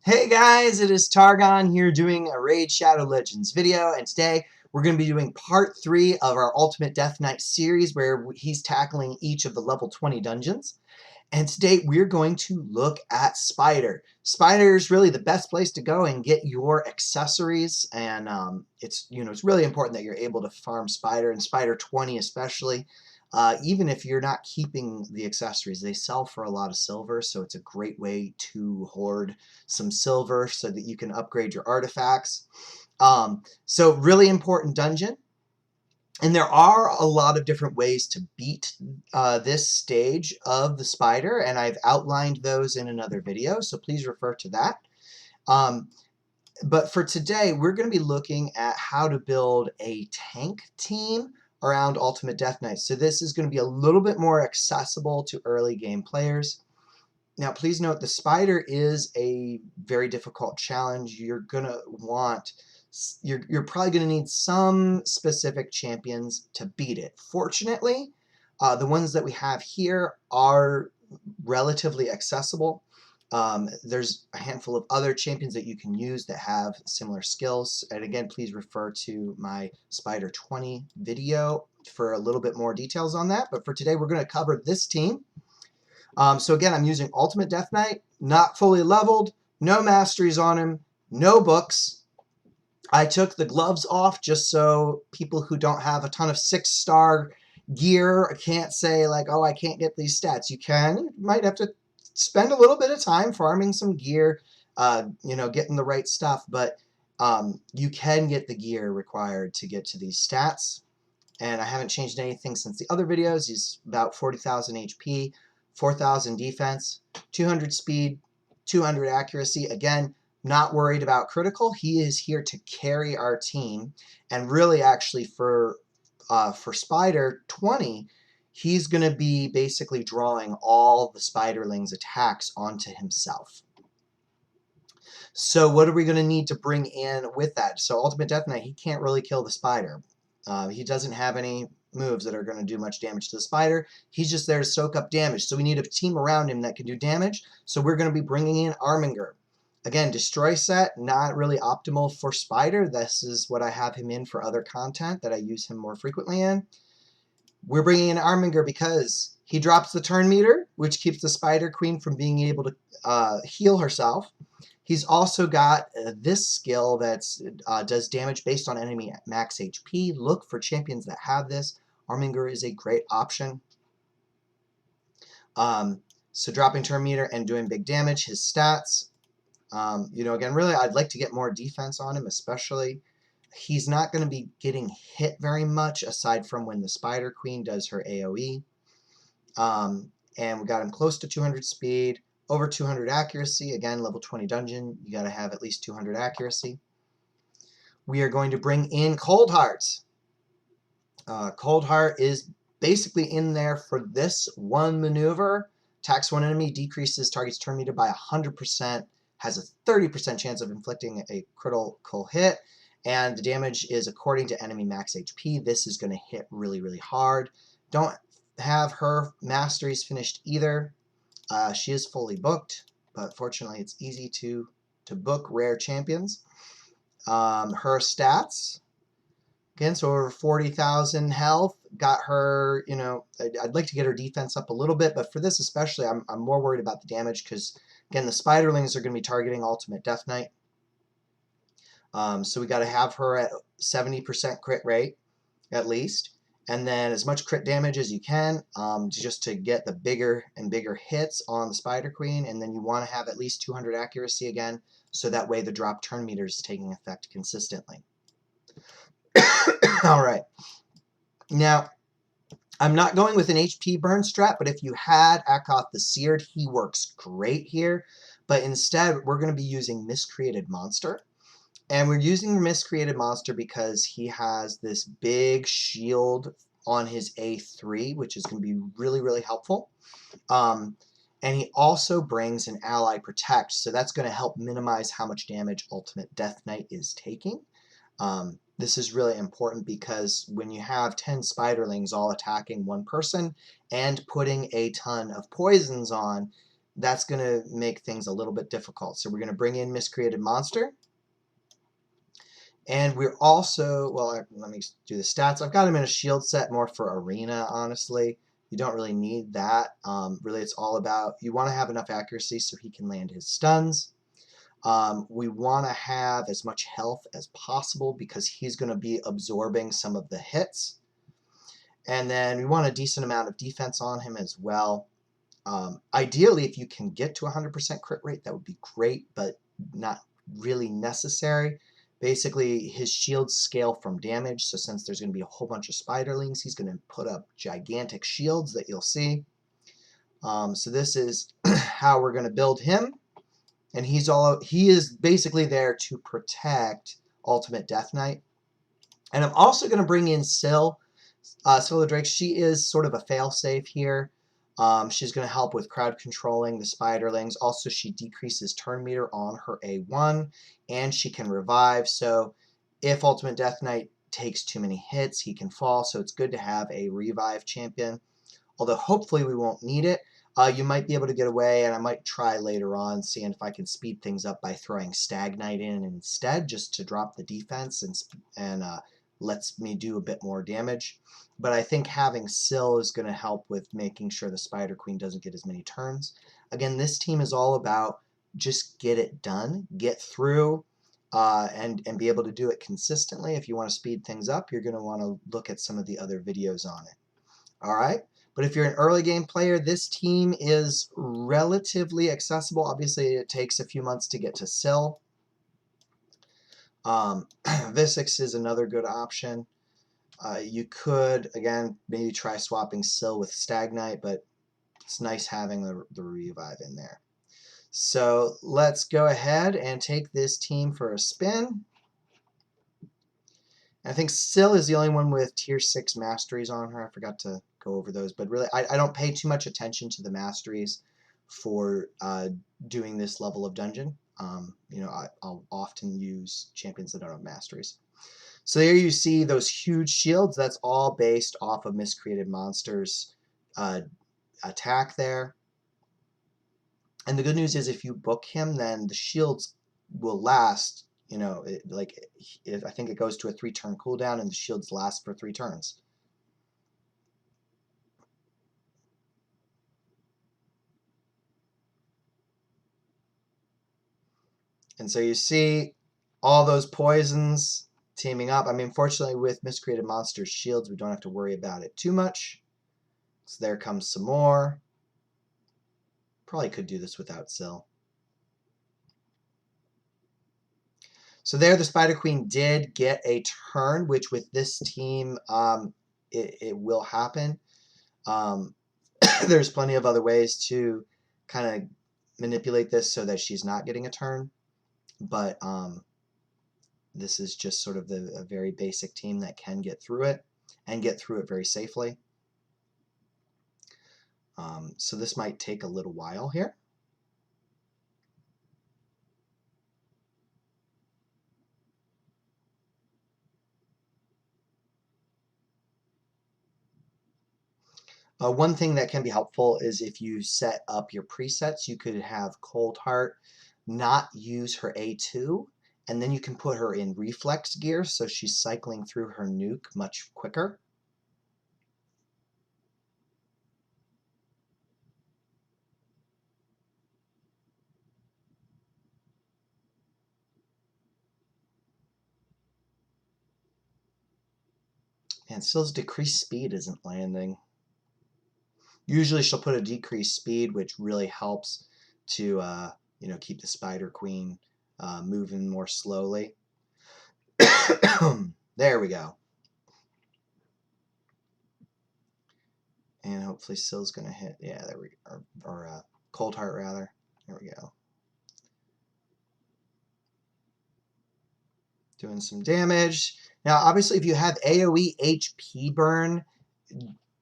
Hey guys, it is Targon here doing a Raid Shadow Legends video, and today we're going to be doing part 3 of our Ultimate Deathknight series where he's tackling each of the level 20 dungeons. And today we're going to look at Spider. Spider is really the best place to go and get your accessories, and it's really important that you're able to farm Spider, and Spider 20 especially. Even if you're not keeping the accessories, they sell for a lot of silver, so it's a great way to hoard some silver so that you can upgrade your artifacts. So really important dungeon. And there are a lot of different ways to beat this stage of the spider, and I've outlined those in another video, so please refer to that. But for today, we're going to be looking at how to build a tank team around Ultimate Deathknight. So this is going to be a little bit more accessible to early game players. Now, please note the spider is a very difficult challenge. You're probably going to need some specific champions to beat it. Fortunately, the ones that we have here are relatively accessible. There's a handful of other champions that you can use that have similar skills. And again, please refer to my Spider 20 video for a little bit more details on that. But for today, we're going to cover this team. So again, I'm using Ultimate Deathknight, not fully leveled, no masteries on him, no books. I took the gloves off just so people who don't have a ton of 6-star gear can't say like, oh, I can't get these stats. You might have to spend a little bit of time farming some gear, getting the right stuff, but you can get the gear required to get to these stats. And I haven't changed anything since the other videos. He's about 40,000 HP, 4,000 defense, 200 speed, 200 accuracy. Again, not worried about critical. He is here to carry our team, and really actually for Spider 20, he's going to be basically drawing all the Spiderlings' attacks onto himself. So what are we going to need to bring in with that? So Ultimate Deathknight, he can't really kill the spider. He doesn't have any moves that are going to do much damage to the spider. He's just there to soak up damage. So we need a team around him that can do damage. So we're going to be bringing in Arminger. Again, Destroy set, not really optimal for Spider. This is what I have him in for other content that I use him more frequently in. We're bringing in Arminger because he drops the turn meter, which keeps the Spider Queen from being able to heal herself. He's also got this skill that does damage based on enemy max HP. Look for champions that have this. Arminger is a great option. So dropping turn meter and doing big damage, his stats. Again, really, I'd like to get more defense on him, especially. He's not going to be getting hit very much, aside from when the Spider Queen does her AoE. And we got him close to 200 speed, over 200 accuracy. Again, level 20 dungeon, you got to have at least 200 accuracy. We are going to bring in Coldheart. Coldheart is basically in there for this one maneuver. Attacks one enemy, decreases target's turn meter by 100%, has a 30% chance of inflicting a critical hit, and the damage is according to enemy max HP. This is going to hit really, really hard. Don't have her masteries finished either. She is fully booked, but fortunately it's easy to book rare champions. Her stats, again, so over 40,000 health. Got her, I'd like to get her defense up a little bit, but for this especially, I'm more worried about the damage because, again, the Spiderlings are going to be targeting Ultimate Deathknight. So we got to have her at 70% crit rate, at least. And then as much crit damage as you can, just to get the bigger and bigger hits on the Spider Queen. And then you want to have at least 200 accuracy again, so that way the drop turn meter is taking effect consistently. All right. Now, I'm not going with an HP burn strat, but if you had Akoth the Seared, he works great here. But instead, we're going to be using Miscreated Monster. And we're using Miscreated Monster because he has this big shield on his A3, which is going to be really, really helpful. And he also brings an Ally Protect, so that's going to help minimize how much damage Ultimate Deathknight is taking. This is really important because when you have 10 Spiderlings all attacking one person and putting a ton of poisons on, that's going to make things a little bit difficult. So we're going to bring in Miscreated Monster. And we're also, well, let me do the stats. I've got him in a shield set more for arena, honestly. You don't really need that. Really, it's all about, you want to have enough accuracy so he can land his stuns. We want to have as much health as possible because he's going to be absorbing some of the hits. And then we want a decent amount of defense on him as well. Ideally, if you can get to 100% crit rate, that would be great, but not really necessary. Basically, his shields scale from damage, so since there's going to be a whole bunch of spiderlings, he's going to put up gigantic shields that you'll see. So this is how we're going to build him, and he is basically there to protect Ultimate Deathknight. And I'm also going to bring in Syl the Drake. She is sort of a failsafe here. She's going to help with crowd controlling the spiderlings. Also, she decreases turn meter on her A1, and she can revive. So if Ultimate Deathknight takes too many hits, he can fall. So it's good to have a revive champion. Although hopefully we won't need it. You might be able to get away, and I might try later on seeing if I can speed things up by throwing Deathknight in instead, just to drop the defense and lets me do a bit more damage. But I think having Syl is going to help with making sure the Spider Queen doesn't get as many turns. Again, this team is all about just get it done, get through, and be able to do it consistently. If you want to speed things up, you're going to want to look at some of the other videos on it. All right? But if you're an early game player, this team is relatively accessible. Obviously, it takes a few months to get to Syl. Visix is another good option. You could, again, maybe try swapping Syl with Deathknight, but it's nice having the revive in there. So let's go ahead and take this team for a spin. I think Syl is the only one with tier 6 masteries on her. I forgot to go over those, but really I don't pay too much attention to the masteries for doing this level of dungeon. I'll often use champions that don't have masteries. So there you see those huge shields. That's all based off of Miscreated Monster's attack there. And the good news is if you book him, then the shields will last. I think it goes to a 3-turn cooldown, and the shields last for 3 turns. And so you see all those poisons teaming up. I mean, fortunately, with Miscreated Monster's shields, we don't have to worry about it too much. So there comes some more. Probably could do this without Syl. So there, the Spider Queen did get a turn, which with this team, it will happen. There's plenty of other ways to kind of manipulate this so that she's not getting a turn. But this is just sort of a very basic team that can get through it and get through it very safely. So this might take a little while here. One thing that can be helpful is if you set up your presets, you could have Cold Heart not use her A2, and then you can put her in reflex gear so she's cycling through her nuke much quicker. And Syl's decreased speed isn't landing. Usually she'll put a decreased speed, which really helps to keep the Spider Queen moving more slowly. There we go. And hopefully Syl's going to hit. Yeah, there we go. Or Cold Heart, rather. There we go. Doing some damage. Now, obviously, if you have AoE HP burn,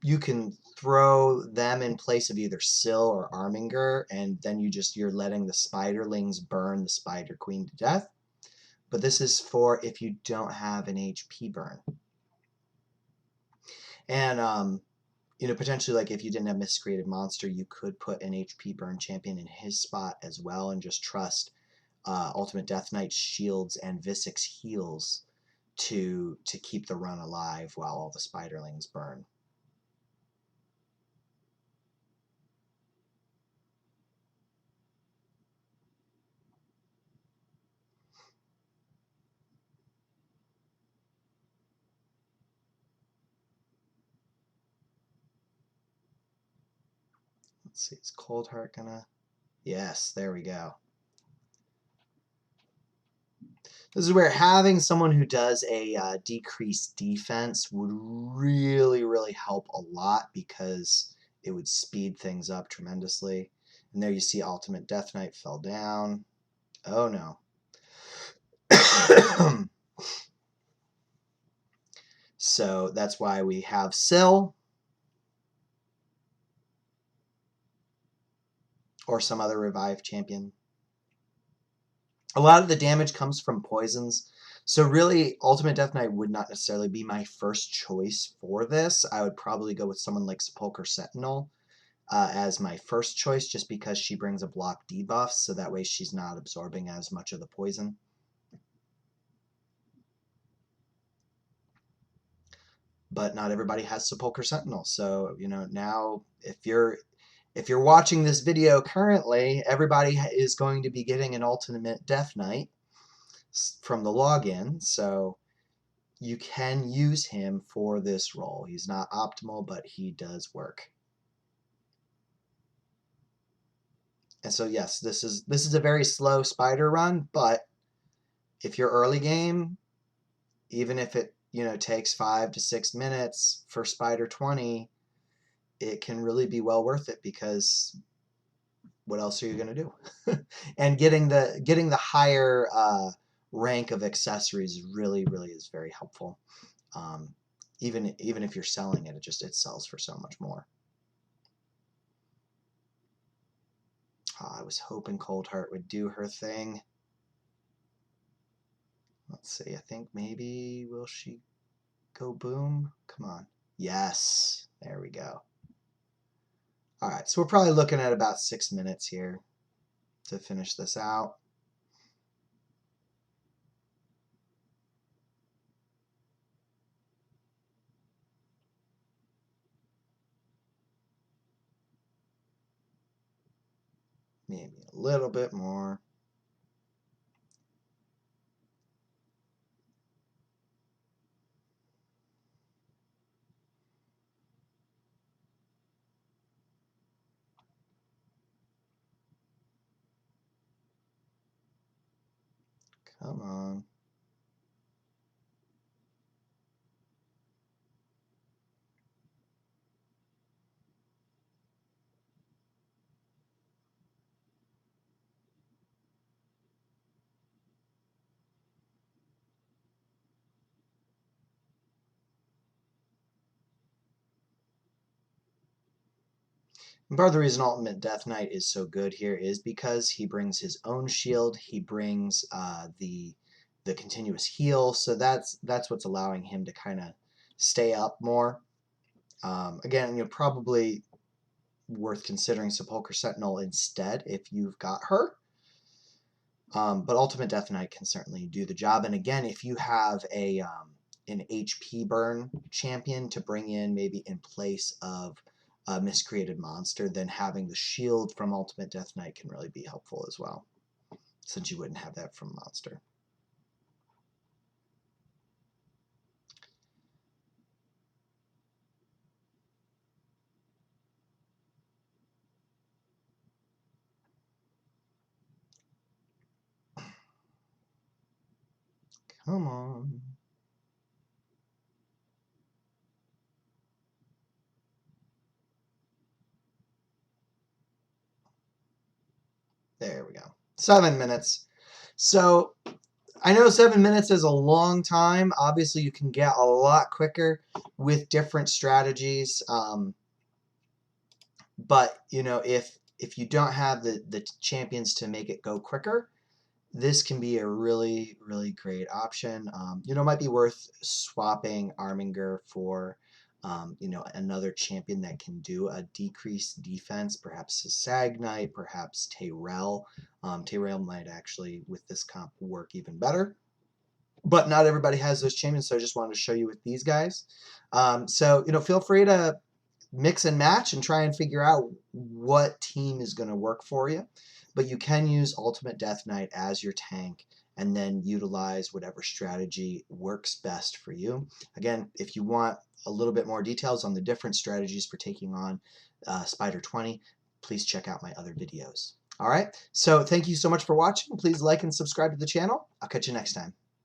you can throw them in place of either Syl or Arminger, and then you're letting the spiderlings burn the Spider Queen to death. But this is for if you don't have an HP burn. And you know, potentially like if you didn't have Miscreated Monster, you could put an HP burn champion in his spot as well and just trust Ultimate Deathknight shields and Visix heals to keep the run alive while all the spiderlings burn. Let's see, is Coldheart gonna... Yes, there we go. This is where having someone who does a decreased defense would really, really help a lot because it would speed things up tremendously. And there you see Ultimate Deathknight fell down. Oh no. So that's why we have Syl or some other revive champion. A lot of the damage comes from poisons. So really, Ultimate Deathknight would not necessarily be my first choice for this. I would probably go with someone like Sepulchre Sentinel as my first choice just because she brings a block debuff, so that way she's not absorbing as much of the poison. But not everybody has Sepulchre Sentinel, so you know now if you're watching this video currently, everybody is going to be getting an Ultimate Deathknight from the login, so you can use him for this role. He's not optimal, but he does work. And so yes, this is a very slow spider run, but if you're early game, even if it, you know, takes 5 to 6 minutes for spider 20, it can really be well worth it because what else are you going to do? And getting the higher rank of accessories really is very helpful. Even if you're selling it, it sells for so much more. I was hoping Coldheart would do her thing. Let's see. I think maybe will she go boom? Come on. Yes. There we go. All right. So we're probably looking at about 6 minutes here to finish this out. Maybe a little bit more. Come on. And part of the reason Ultimate Deathknight is so good here is because he brings his own shield. He brings the continuous heal, so that's what's allowing him to kind of stay up more. Again, you know, probably worth considering Sepulchre Sentinel instead if you've got her. But Ultimate Deathknight can certainly do the job. And again, if you have an HP burn champion to bring in maybe in place of a Miscreated Monster, then having the shield from Ultimate Deathknight can really be helpful as well, since you wouldn't have that from Monster. Come on. There we go. 7 minutes. So I know 7 minutes is a long time. Obviously, you can get a lot quicker with different strategies. But you know, if you don't have the champions to make it go quicker, this can be a really great option. You know, it might be worth swapping Arminger for Another champion that can do a decreased defense, perhaps a Deathknight, perhaps Tyrell. Tyrell might actually, with this comp, work even better. But not everybody has those champions, so I just wanted to show you with these guys. Feel free to mix and match and try and figure out what team is going to work for you. But you can use Ultimate Deathknight as your tank and then utilize whatever strategy works best for you. Again, if you want a little bit more details on the different strategies for taking on Spider 20, please check out my other videos. All right, so thank you so much for watching. Please like and subscribe to the channel. I'll catch you next time.